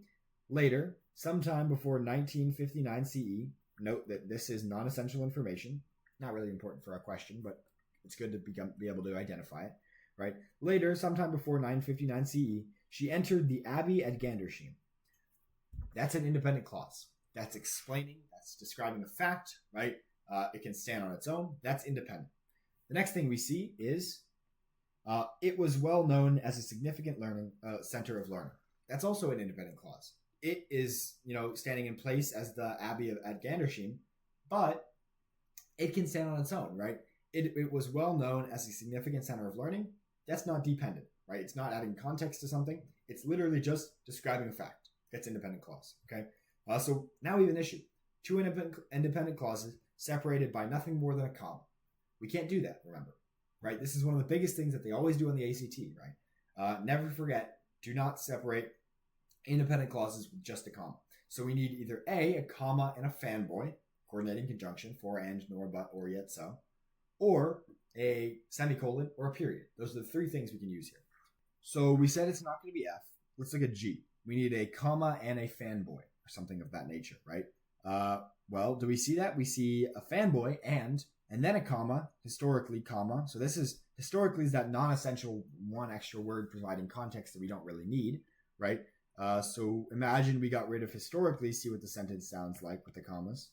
Later, sometime before 1959 CE, note that this is non-essential information. Not really important for our question, but it's good to be able to identify it, right? Later, sometime before 959 CE, she entered the Abbey at Gandersheim. That's an independent clause. That's explaining, that's describing a fact, right? It can stand on its own. That's independent. The next thing we see is it was well known as a significant center of learning. That's also an independent clause. It is, standing in place as the Abbey at Gandersheim, but it can stand on its own, right? It was well known as a significant center of learning. That's not dependent, right? It's not adding context to something. It's literally just describing a fact. That's independent clause, okay? So now we have an issue. Two independent clauses separated by nothing more than a comma. We can't do that, remember, right? This is one of the biggest things that they always do on the ACT, right? Never forget, do not separate independent clauses with just a comma. So we need either A, a comma and a fanboy, coordinating conjunction, for, and, nor, but, or, yet, so, or a semicolon or a period. Those are the three things we can use here. So we said it's not going to be F. Let's look at G. We need a comma and a fanboy or something of that nature, right? Well, do we see that? We see a fanboy and then a comma, historically, comma. So this is, historically is that non-essential one extra word providing context that we don't really need, right? So imagine we got rid of historically, see what the sentence sounds like with the commas.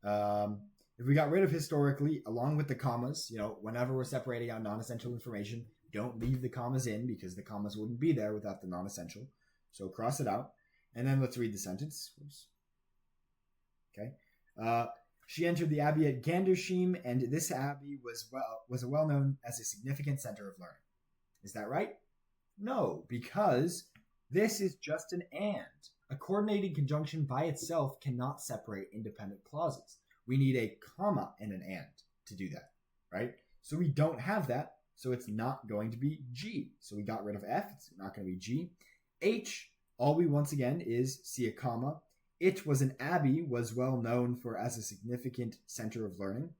If we got rid of historically along with the commas, whenever we're separating out non-essential information, don't leave the commas in because the commas wouldn't be there without the non-essential. So cross it out. And then let's read the sentence. Oops. Okay. She entered the Abbey at Gandersheim, and this abbey was well known as a significant center of learning. Is that right? No, because this is just an and. A coordinating conjunction by itself cannot separate independent clauses. We need a comma and an and to do that, right? So we don't have that, so it's not going to be G. So we got rid of F, it's not going to be G. H, all we once again is see a comma. It was an abbey was well known for as a significant center of learning.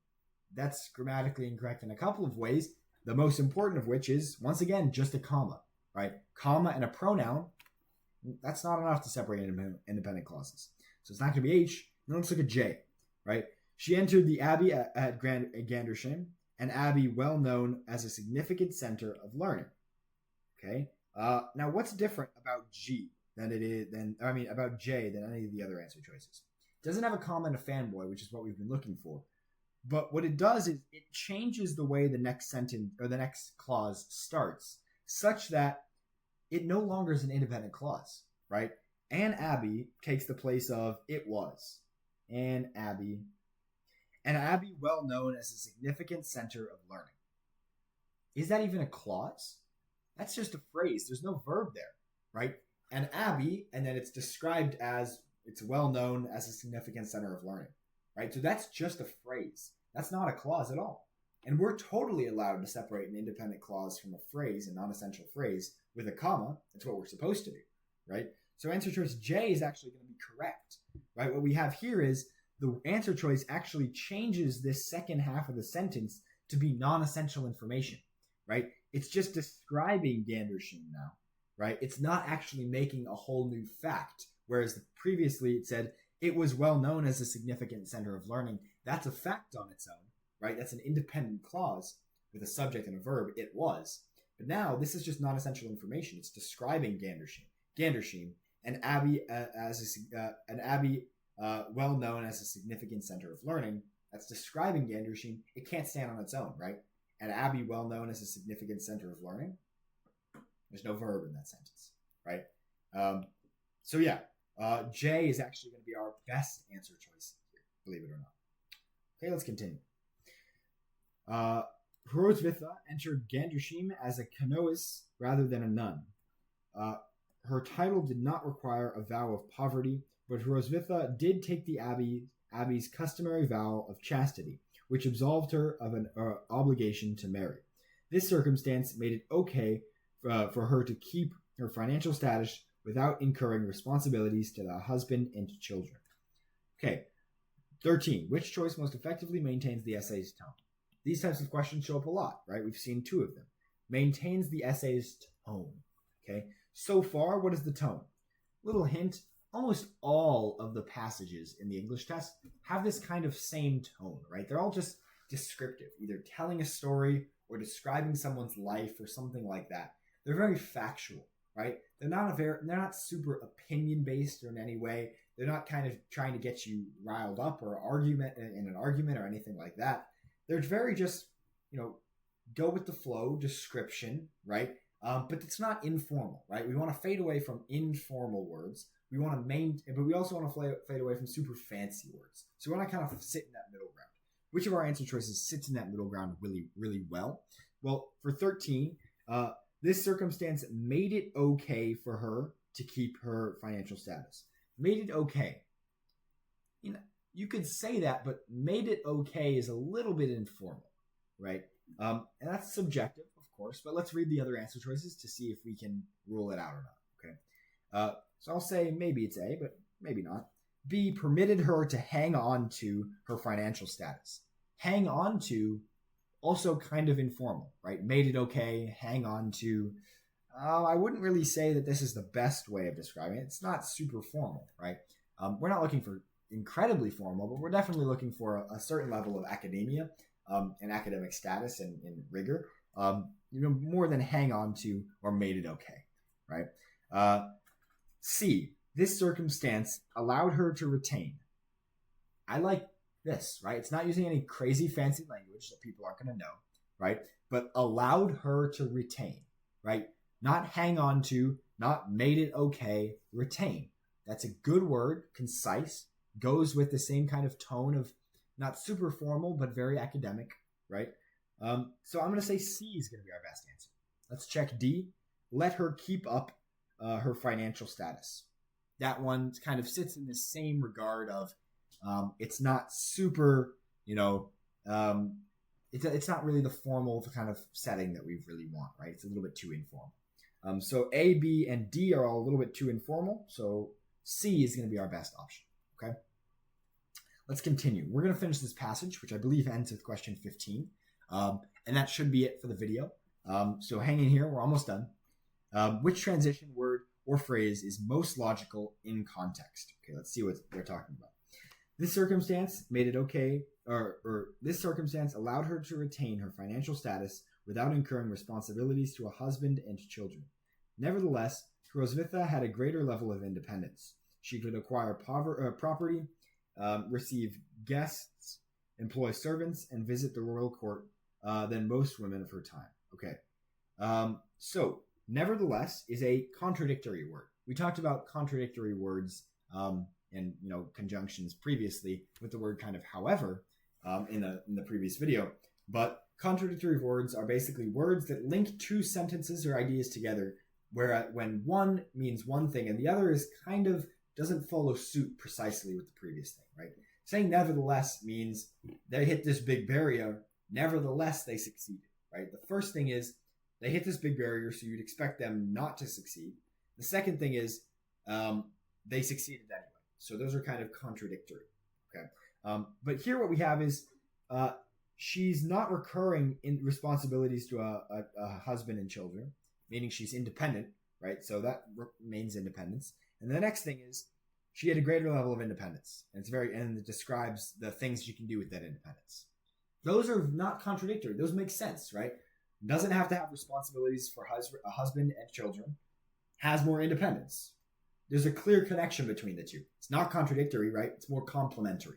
That's grammatically incorrect in a couple of ways, the most important of which is, once again, just a comma, right? Comma and a pronoun, that's not enough to separate independent clauses. So it's not going to be H. Now let's look at J, right? She entered the abbey at Gandersheim, an abbey well known as a significant center of learning. Okay. Now what's different about G about J than any of the other answer choices? It doesn't have a comma and a fanboy, which is what we've been looking for. But what it does is it changes the way the next sentence or the next clause starts, such that it no longer is an independent clause, right? An abbey takes the place of it was. An abbey well known as a significant center of learning. Is that even a clause? That's just a phrase. There's no verb there, right? An abbey, and then it's described as it's well known as a significant center of learning, right? So that's just a phrase. That's not a clause at all. And we're totally allowed to separate an independent clause from a phrase, a non-essential phrase, with a comma. That's what we're supposed to do, right? So answer choice J is actually going to be correct, right? What we have here is the answer choice actually changes this second half of the sentence to be non-essential information, right? It's just describing Gandersheim now, right? It's not actually making a whole new fact, whereas previously it said it was well known as a significant center of learning. That's a fact on its own, right? That's an independent clause with a subject and a verb, it was. But now this is just non-essential information. It's describing Gandersheim, an abbey well known as a significant center of learning. That's describing Gandersheim. It can't stand on its own, right? An abbey well known as a significant center of learning. There's no verb in that sentence, right? J is actually going to be our best answer choice here, believe it or not. Okay, let's continue. Hrosvitha entered Gandushim as a canoeist rather than a nun. Her title did not require a vow of poverty, but Hrosvitha did take the abbey's customary vow of chastity, which absolved her of an obligation to marry. This circumstance made it okay for her to keep her financial status without incurring responsibilities to the husband and to children. Okay, 13. Which choice most effectively maintains the essay's tone? These types of questions show up a lot, right? We've seen 2 of them. Maintains the essay's tone. Okay, so far, what is the tone? Little hint, almost all of the passages in the English test have this kind of same tone, right? They're all just descriptive, either telling a story or describing someone's life or something like that. They're very factual, right? They're not super opinion based or in any way. They're not kind of trying to get you riled up or in an argument or anything like that. They're very just, go with the flow description, right? But it's not informal, right? We want to fade away from informal words. But we also want to fade away from super fancy words. So we want to kind of sit in that middle ground. Which of our answer choices sits in that middle ground really, really well? Well, for 13, this circumstance made it okay for her to keep her financial status. Made it okay. You could say that, but made it okay is a little bit informal, right? And that's subjective, of course, but let's read the other answer choices to see if we can rule it out or not, okay? So I'll say maybe it's A, but maybe not. B, permitted her to hang on to her financial status. Hang on to, also kind of informal, right? Made it okay, hang on to. I wouldn't really say that this is the best way of describing it. It's not super formal, right? We're not looking for incredibly formal, but we're definitely looking for a certain level of academia and academic status and rigor, more than hang on to or made it okay, right? C, this circumstance allowed her to retain. I like this, right? It's not using any crazy fancy language that people aren't going to know, right? But allowed her to retain, right? Not hang on to, not made it okay, retain. That's a good word, concise, goes with the same kind of tone of not super formal, but very academic, right? So I'm going to say C is going to be our best answer. Let's check D. Let her keep up her financial status. That one kind of sits in the same regard of it's not super, it's not really the formal kind of setting that we really want, right? It's a little bit too informal. So A, B, and D are all a little bit too informal. So C is going to be our best option, okay? Let's continue. We're going to finish this passage, which I believe ends with question 15. And that should be it for the video. So hang in here. We're almost done. Which transition word or phrase is most logical in context? Okay, let's see what they're talking about. This circumstance made it okay, or this circumstance allowed her to retain her financial status without incurring responsibilities to a husband and children. Nevertheless, Hrosvitha had a greater level of independence. She could acquire property, receive guests, employ servants, and visit the royal court than most women of her time. Okay, so nevertheless is a contradictory word. We talked about contradictory words and conjunctions previously with the word kind of however in the previous video. But contradictory words are basically words that link 2 sentences or ideas together, where when one means one thing and the other is kind of doesn't follow suit precisely with the previous thing, right? Saying nevertheless means they hit this big barrier, nevertheless they succeeded, right? The first thing is they hit this big barrier, so you'd expect them not to succeed. The second thing is they succeeded anyway. So those are kind of contradictory, okay? But here what we have is she's not recurring in responsibilities to a husband and children, meaning she's independent, right? So that remains independence. And the next thing is she had a greater level of independence, and it describes the things she can do with that independence. Those are not contradictory. Those make sense, right? Doesn't have to have responsibilities for a husband and children, has more independence. There's a clear connection between the two. It's not contradictory, right? It's more complementary.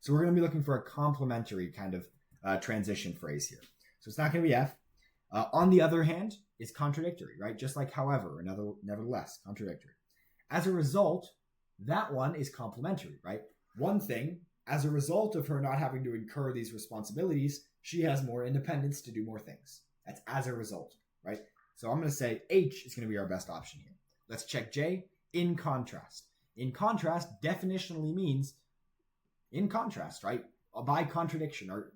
So we're going to be looking for a complementary kind of transition phrase here. So it's not going to be F. On the other hand, it's contradictory, right? Just like however, nevertheless, contradictory. As a result, that one is complementary, right? One thing as a result of her not having to incur these responsibilities, she has more independence to do more things. That's as a result, right? So I'm going to say H is going to be our best option here. Let's check J. In contrast. In contrast definitionally means in contrast, right? By contradiction or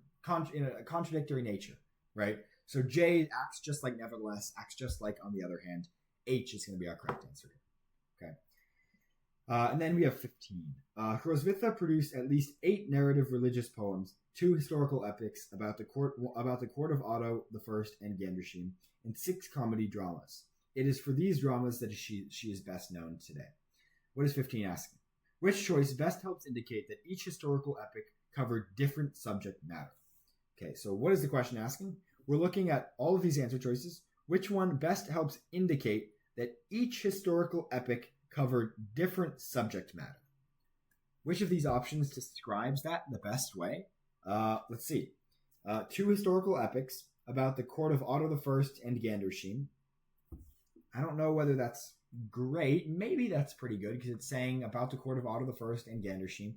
in a contradictory nature, right? So J acts just like nevertheless, acts just like on the other hand. H is going to be our correct answer here. Okay. And then we have 15. Hrosvitha produced at least 8 narrative religious poems, 2 historical epics about the court of Otto I and Gandersheim, and 6 comedy dramas. It is for these dramas that she is best known today. What is 15 asking? Which choice best helps indicate that each historical epic covered different subject matter? Okay, so what is the question asking? We're looking at all of these answer choices. Which one best helps indicate that each historical epic covered different subject matter? Which of these options describes that in the best way? Let's see. 2 historical epics about the court of Otto I and Gandersheim. I don't know whether that's great. Maybe that's pretty good because it's saying about the court of Otto I and Gandersheim.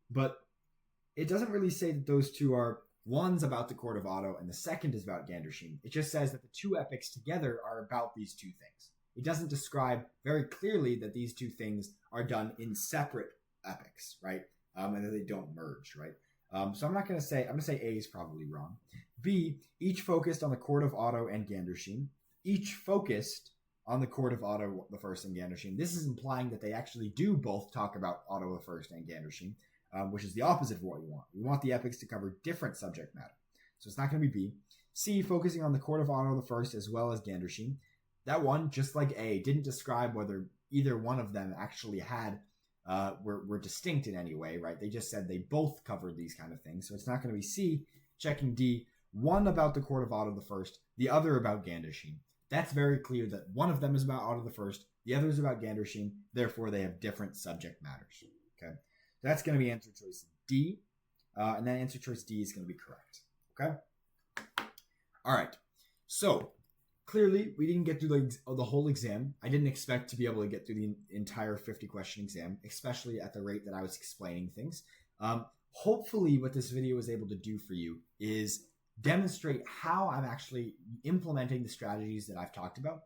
But it doesn't really say that those 2 are, one's about the court of Otto and the second is about Gandersheim. It just says that the 2 epics together are about these 2 things. It doesn't describe very clearly that these 2 things are done in separate epics, right? And that they don't merge, right? So I'm going to say A is probably wrong. B, each focused on the court of Otto and Gandersheim. Each focused on the court of Otto I and Gandersheim. This is implying that they actually do both talk about Otto I and Gandersheim, which is the opposite of what we want. We want the epics to cover different subject matter. So it's not going to be B. C, focusing on the court of Otto I as well as Gandersheim. That one, just like A, didn't describe whether either one of them actually had were distinct in any way, right? They just said they both covered these kind of things. So it's not going to be C. Checking D, one about the court of Otto I, the other about Gandersheim. That's very clear that one of them is about Otto I, the other is about Gandersheim. Therefore, they have different subject matters. Okay, that's going to be answer choice D, and then answer choice D is going to be correct. Okay. All right. So clearly, we didn't get through the whole exam. I didn't expect to be able to get through the entire 50-question exam, especially at the rate that I was explaining things. Hopefully, what this video was able to do for you is demonstrate how I'm actually implementing the strategies that I've talked about,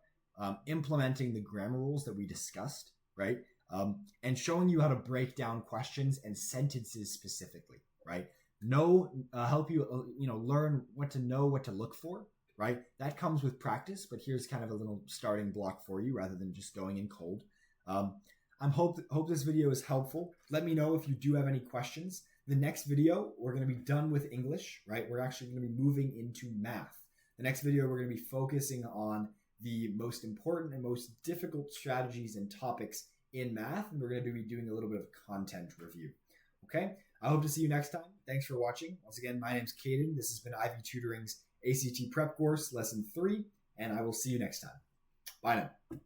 implementing the grammar rules that we discussed, right? And showing you how to break down questions and sentences specifically, right? Help you, learn what to look for, right? That comes with practice, but here's kind of a little starting block for you rather than just going in cold. I hope this video is helpful. Let me know if you do have any questions. The next video, we're going to be done with English, right? We're actually going to be moving into math. The next video, we're going to be focusing on the most important and most difficult strategies and topics in math, and we're going to be doing a little bit of content review. Okay? I hope to see you next time. Thanks for watching. Once again, my name's Caden. This has been Ivy Tutoring's ACT Prep Course, Lesson 3, and I will see you next time. Bye now.